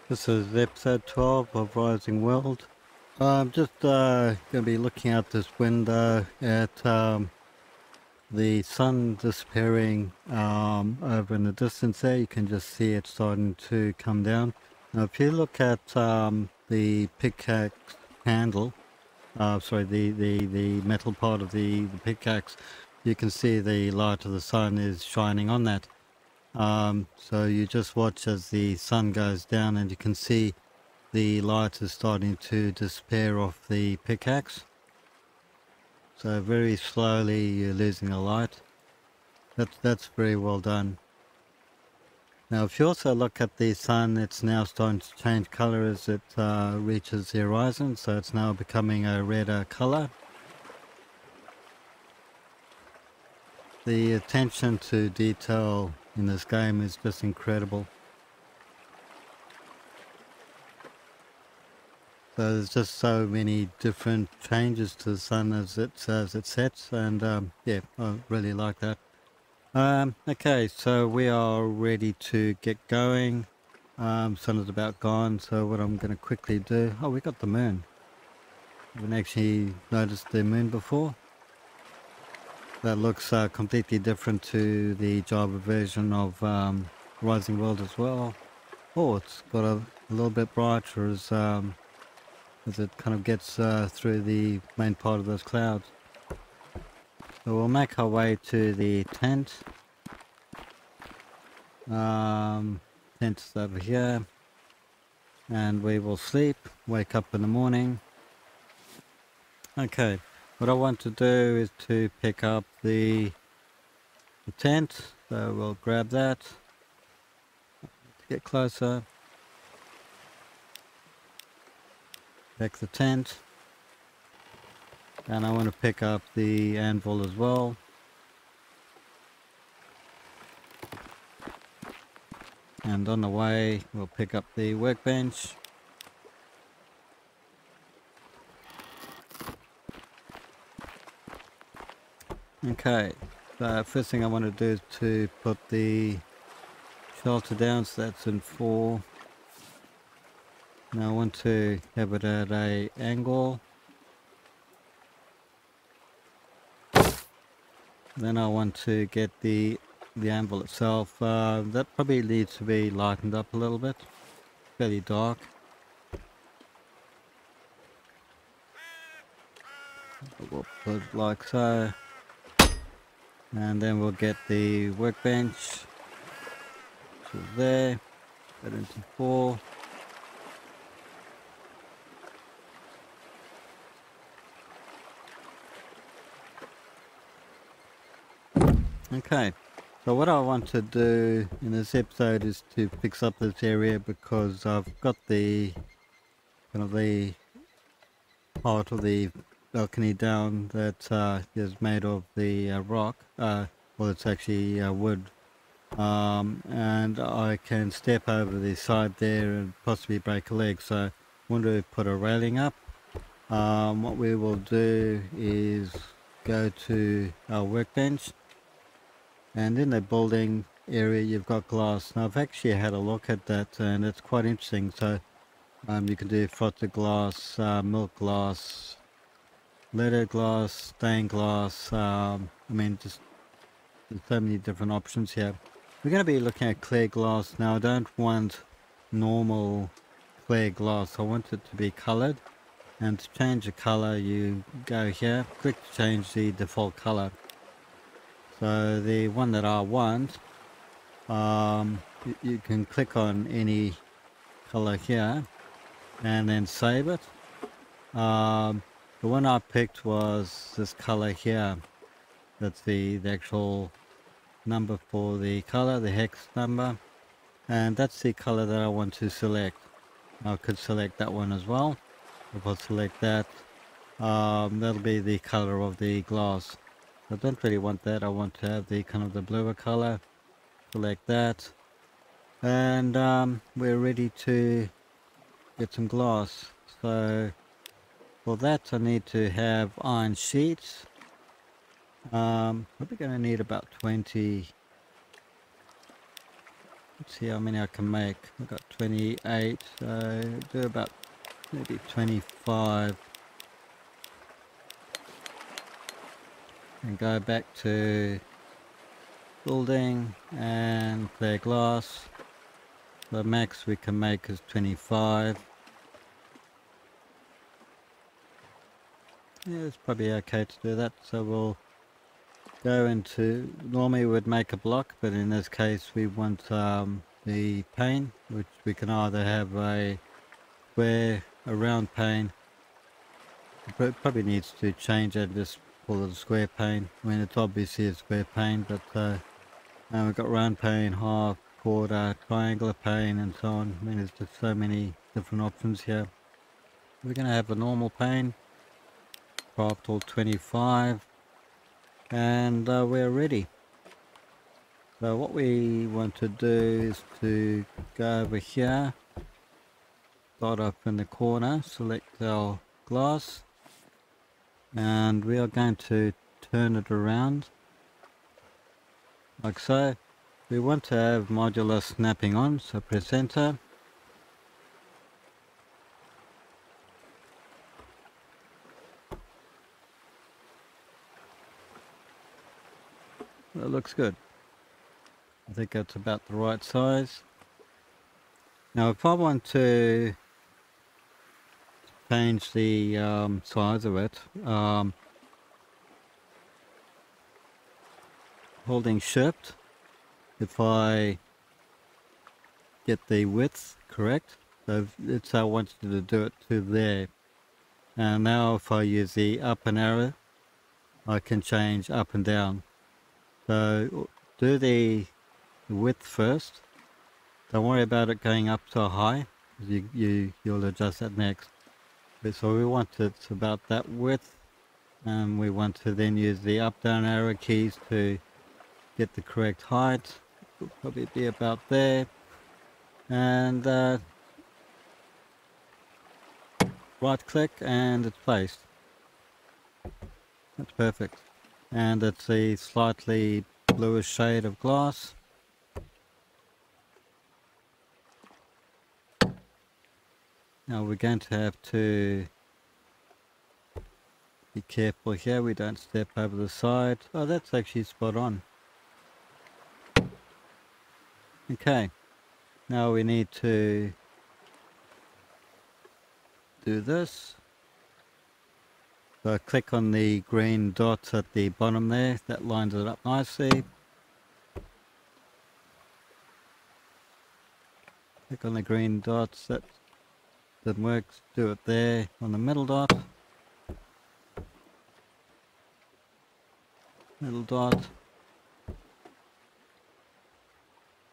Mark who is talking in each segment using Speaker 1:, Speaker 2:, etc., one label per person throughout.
Speaker 1: This is episode 12 of Rising World. I'm just going to be looking out this window at the sun disappearing over in the distance there. You can just see it starting to come down. Now if you look at the pickaxe handle, the metal part of the pickaxe, you can see the light of the sun is shining on that. So you just watch as the sun goes down and you can see the light is starting to disappear off the pickaxe. So very slowly you're losing the light. That's very well done. Now if you also look at the sun, it's now starting to change color as it reaches the horizon, so it's now becoming a redder color. The attention to detail in this game is just incredible. So there's just so many different changes to the sun as it sets, and yeah, I really like that. Okay, so we are ready to get going. Sun is about gone, so what I'm going to quickly do... Oh, we got the moon. I haven't actually noticed the moon before. That looks completely different to the Java version of Rising World as well. Oh, it's got a little bit brighter as it kind of gets through the main part of those clouds. So we'll make our way to the tent. Tent's over here. And we will sleep, wake up in the morning. Okay, what I want to do is to pick up the tent. So we'll grab that. Get closer. Pick the tent. And I want to pick up the anvil as well. And on the way, we'll pick up the workbench. Okay, so first thing I want to do is to put the shelter down, so that's in 4. Now I want to have it at an angle. Then I want to get the anvil itself. That probably needs to be lightened up a little bit. Fairly dark. We'll put it like so. And then we'll get the workbench. So there. Put it into 4. Okay, so what I want to do in this episode is to fix up this area, because I've got the kind of the part of the balcony down that is made of the rock. Well, it's actually wood, and I can step over the side there and possibly break a leg, so I want to put a railing up. What we will do is go to our workbench. And in the building area you've got glass. Now I've actually had a look at that and it's quite interesting. So you can do frosted glass, milk glass, leaded glass, stained glass. I mean, just there's so many different options here. We're going to be looking at clear glass. Now I don't want normal clear glass. I want it to be colored. And to change the color you go here, click to change the default color. So the one that I want, you can click on any color here and then save it. The one I picked was this color here. That's the actual number for the color, the hex number. And that's the color that I want to select. I could select that one as well. If I select that, that'll be the color of the glass. I don't really want that. I want to have the kind of the bluer color. Select that. And we're ready to get some glass. So for that I need to have iron sheets. We're going to need about 20 Let's see how many I can make. I've got 28, so do about maybe 25. And go back to building and clear glass. The max we can make is 25. Yeah, it's probably okay to do that. So we'll go into, normally we would make a block, but in this case we want the pane, which we can either have a square, a round pane. It probably needs to change it, just call it a square pane. I mean, it's obviously a square pane, but we've got round pane, half, quarter, triangular pane, and so on. I mean, there's just so many different options here. We're going to have a normal pane, craft all 25, and we're ready. So what we want to do is to go over here, start up in the corner, select our glass, and we are going to turn it around like so. We want to have modular snapping on, so press enter. That looks good. I think that's about the right size. Now if I want to change the size of it, holding shift, if I get the width correct, so it's I want you to do it to there. And now if I use the up and arrow, I can change up and down. So do the width first. Don't worry about it going up so high. You'll adjust that next. But so we want it about that width, and we want to then use the up down arrow keys to get the correct height. It'll probably be about there. And right click and it's placed. That's perfect. And it's a slightly bluish shade of glass. Now we're going to have to be careful here, we don't step over the side. Oh, that's actually spot on. Okay, now we need to do this. So I click on the green dots at the bottom there, that lines it up nicely. Click on the green dots, that works, do it there on the middle dot. Middle dot.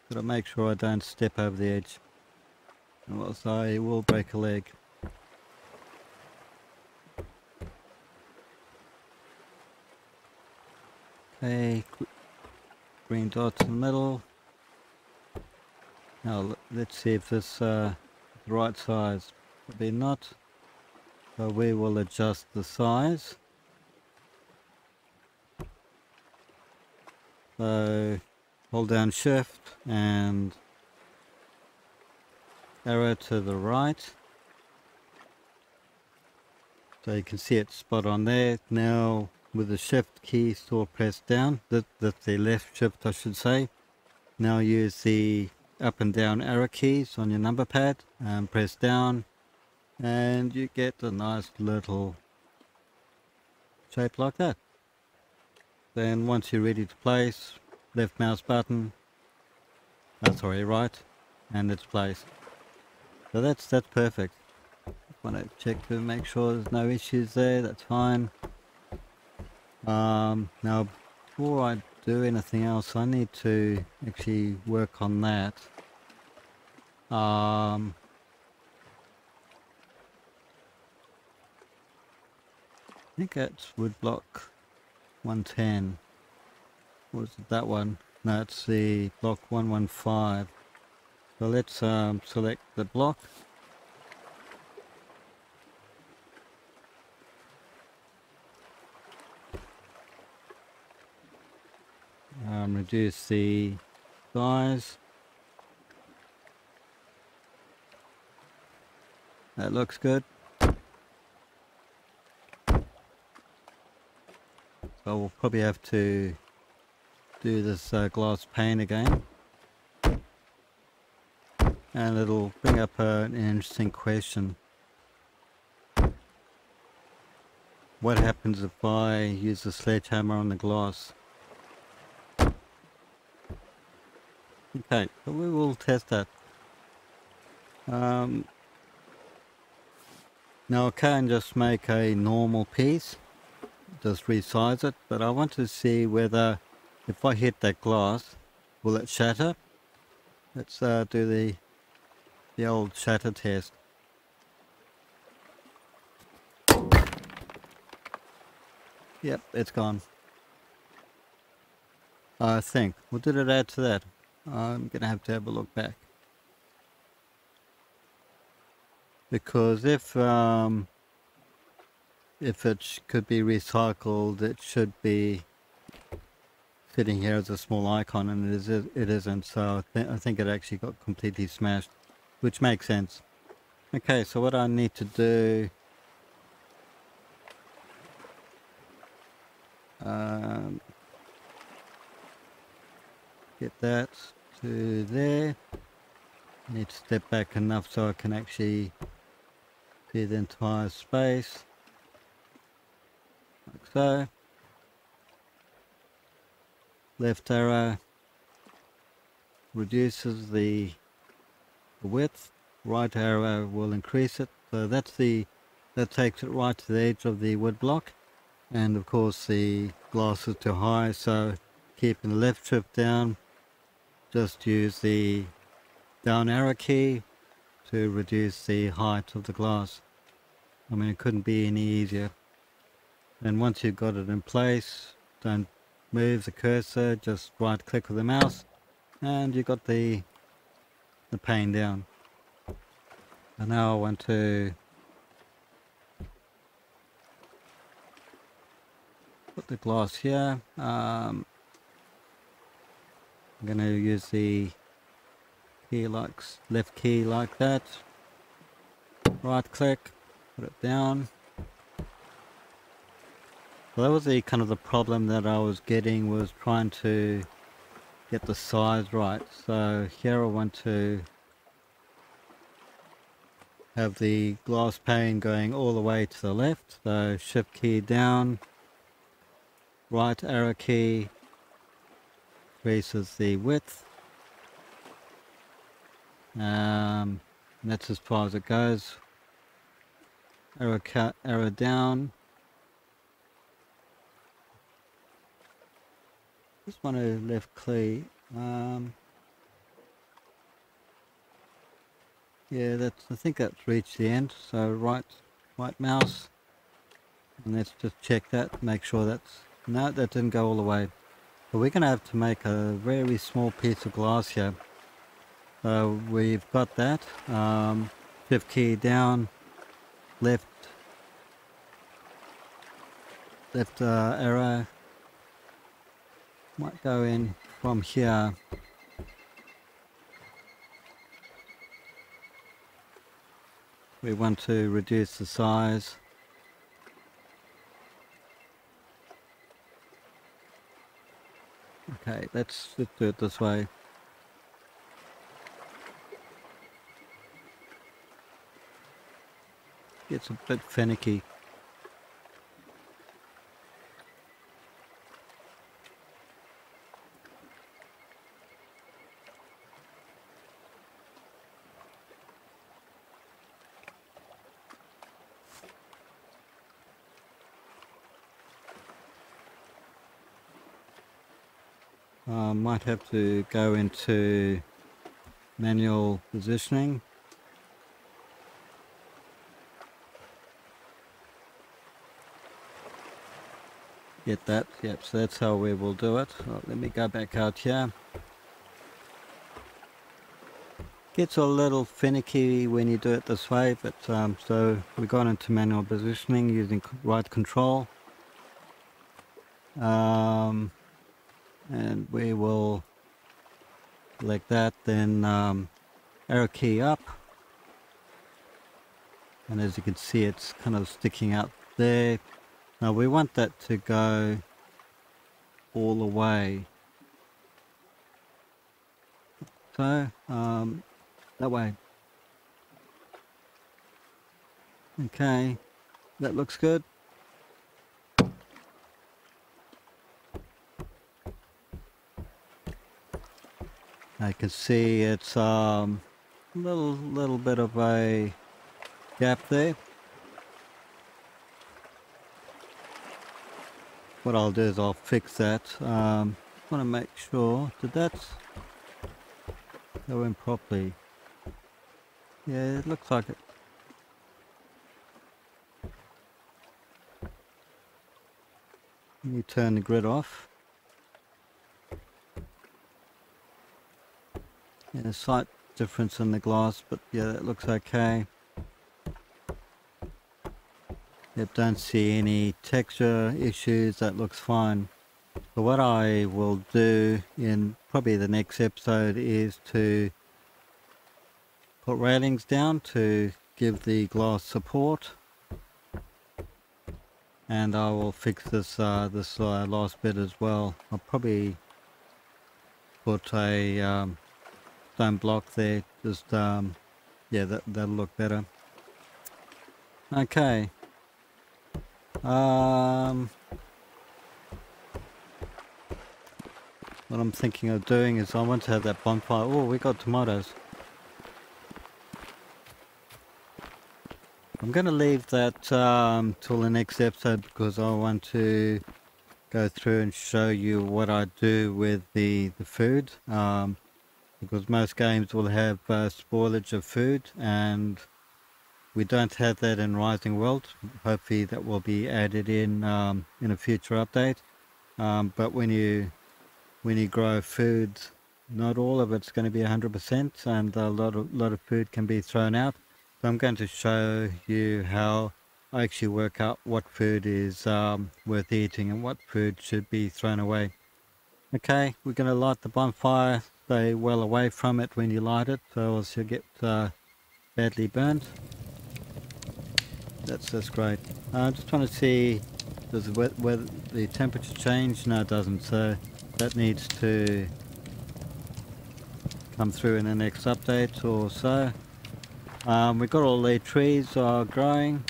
Speaker 1: Gotta make sure I don't step over the edge, or else I will break a leg. Okay, green dots in the middle. Now let's see if this is the right size. Probably not. So we will adjust the size. So hold down shift and arrow to the right. So you can see it spot on there. Now with the shift key still pressed down, that's the left shift I should say. Now use the up and down arrow keys on your number pad and press down, and you get a nice little shape like that. Then once you're ready to place, left mouse button, right, and it's placed. So that's perfect. Want to check to make sure there's no issues there, that's fine. Now before I do anything else, I need to actually work on that. I think that's woodblock 110. Or is it that one? No, it's the block 115. So let's select the block. Reduce the size. That looks good. So we'll probably have to do this glass pane again. And it'll bring up an interesting question. What happens if I use the sledgehammer on the glass? Okay, so we will test that. Now I can just make a normal piece, just resize it, but I want to see whether if I hit that glass, will it shatter? Let's do the old shatter test. Yep, it's gone. I think. What did it add to that? I'm gonna have to have a look back. Because if it could be recycled, it should be sitting here as a small icon, and it isn't. So I think it actually got completely smashed, which makes sense. Okay, so what I need to do, get that to there. I need to step back enough so I can actually see the entire space, like so. Left arrow reduces the width, right arrow will increase it. So that takes it right to the edge of the wood block. And of course the glass is too high, so keeping the left shift down, just use the down arrow key to reduce the height of the glass. I mean, it couldn't be any easier. And once you've got it in place, don't move the cursor, just right click with the mouse and you've got the pane down. And now I want to put the glass here. I'm going to use the key left key like that, right click, put it down. So that was the kind of the problem that I was getting, was trying to get the size right. So here I want to have the glass pane going all the way to the left. So shift key down, right arrow key increases the width. And that's as far as it goes. Arrow down. Just want to left click. Yeah, I think that's reached the end. So right mouse, and let's just check that. Make sure no, that didn't go all the way. So we're going to have to make a very small piece of glass here. So we've got that. Shift key down, left arrow. Might go in from here. We want to reduce the size. Okay, let's do it this way. It's a bit finicky. Might have to go into manual positioning. Get that, yep, so that's how we will do it. Let me go back out here. Gets a little finicky when you do it this way, but so we got into manual positioning using right control. And we will select that, then arrow key up, and as you can see it's kind of sticking out there. Now we want that to go all the way, so that way. Okay, that looks good. I can see it's little bit of a gap there. What I'll do is I'll fix that. Want to make sure that that's go in properly. Yeah, it looks like it. Let me turn the grid off. Yeah, slight difference in the glass, but yeah, that looks okay. Yep, don't see any texture issues, that looks fine. So what I will do in probably the next episode is to put railings down to give the glass support. And I will fix this last bit as well. I'll probably put a stone block there, just yeah, that'll look better. Okay. What I'm thinking of doing is I want to have that bonfire. Oh, we got tomatoes. I'm going to leave that till the next episode because I want to go through and show you what I do with the food. Because most games will have spoilage of food, and we don't have that in Rising World. Hopefully that will be added in a future update. But when you grow food, not all of it's going to be 100%, and a lot of food can be thrown out. So I'm going to show you how I actually work out what food is worth eating and what food should be thrown away. Okay, we're going to light the bonfire. Stay well away from it when you light it, or else you'll get badly burnt. That's great. I'm just trying to see, does whether the temperature change? No, it doesn't. So that needs to come through in the next update or so. We've got all the trees are growing.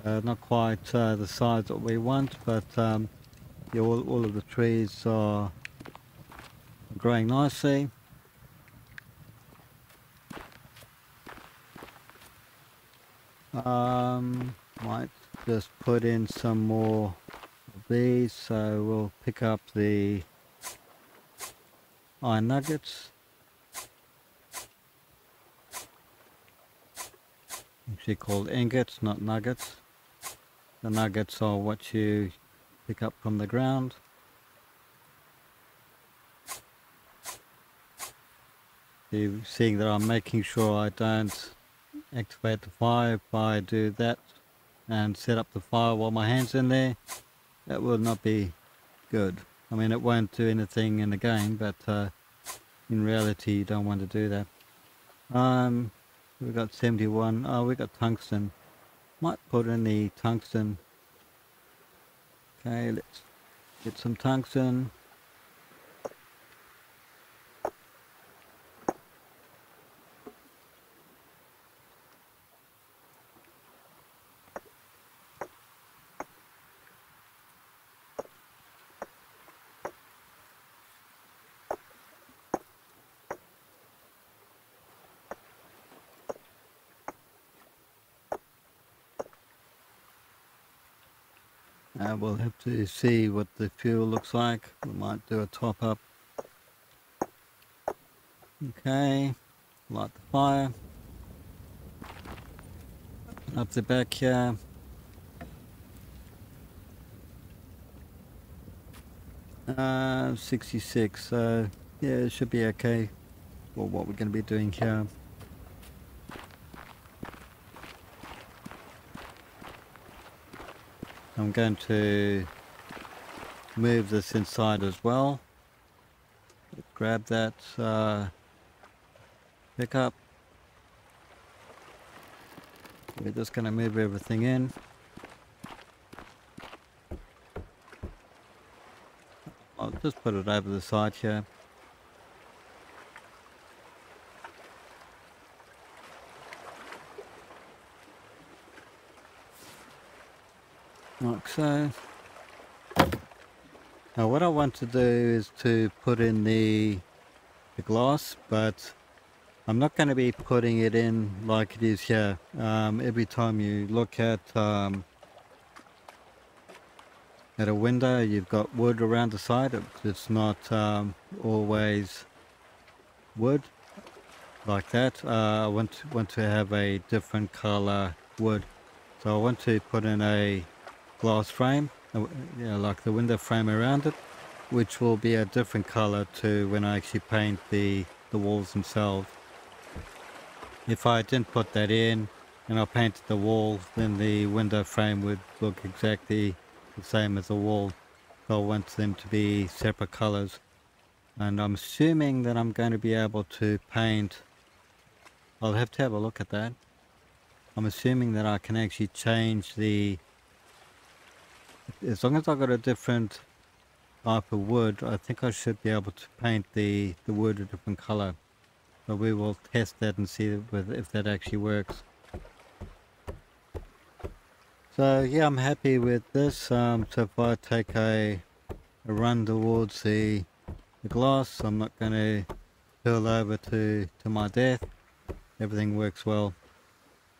Speaker 1: Not quite the size that we want, but yeah, all of the trees are growing nicely. Might just put in some more of these, so we'll pick up the iron nuggets. Actually called ingots, not nuggets. The nuggets are what you pick up from the ground. You're seeing that I'm making sure I don't activate the fire. If I do that and set up the fire while my hand's in there, that will not be good. I mean, it won't do anything in the game, but in reality you don't want to do that. We've got 71. Oh, we got tungsten. Might put in the tungsten. Okay, let's get some tungsten. We'll have to see what the fuel looks like. We might do a top up. Okay, light the fire. Up the back here. Uh, 66, so yeah, it should be okay for what we're going to be doing here. I'm going to move this inside as well. Grab that pickup. We're just going to move everything in. I'll just put it over the side here. Like so. Now what I want to do is to put in the glass, but I'm not going to be putting it in like it is here. Every time you look at a window, you've got wood around the side. It's not always wood like that. I want to have a different color wood, so I want to put in a glass frame, like the window frame around it, which will be a different color to when I actually paint the walls themselves. If I didn't put that in and I painted the walls, then the window frame would look exactly the same as the wall. So I want them to be separate colors. And I'm assuming that I'm going to be able to paint. I'll have to have a look at that. I'm assuming that I can actually change as long as I've got a different type of wood, I think I should be able to paint the wood a different color. But we will test that and see if that actually works. So yeah, I'm happy with this. So if I take a run towards the glass, I'm not going to curl over to my death. Everything works well.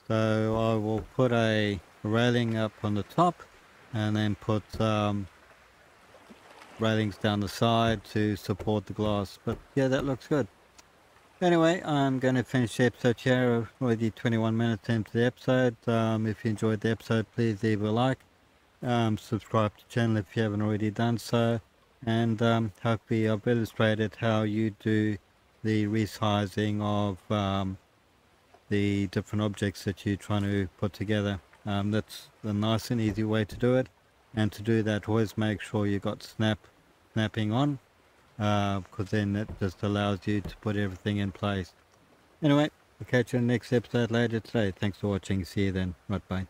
Speaker 1: So I will put a railing up on the top and then put railings down the side to support the glass. But yeah, that looks good. Anyway, I'm going to finish the episode here. Already 21 minutes into the episode. If you enjoyed the episode, please leave a like. Subscribe to the channel if you haven't already done so. And hopefully I've illustrated how you do the resizing of the different objects that you're trying to put together. That's a nice and easy way to do it. And to do that, always make sure you got snapping on. Because then it just allows you to put everything in place. Anyway, I'll catch you in the next episode later today. Thanks for watching. See you then. Right, bye.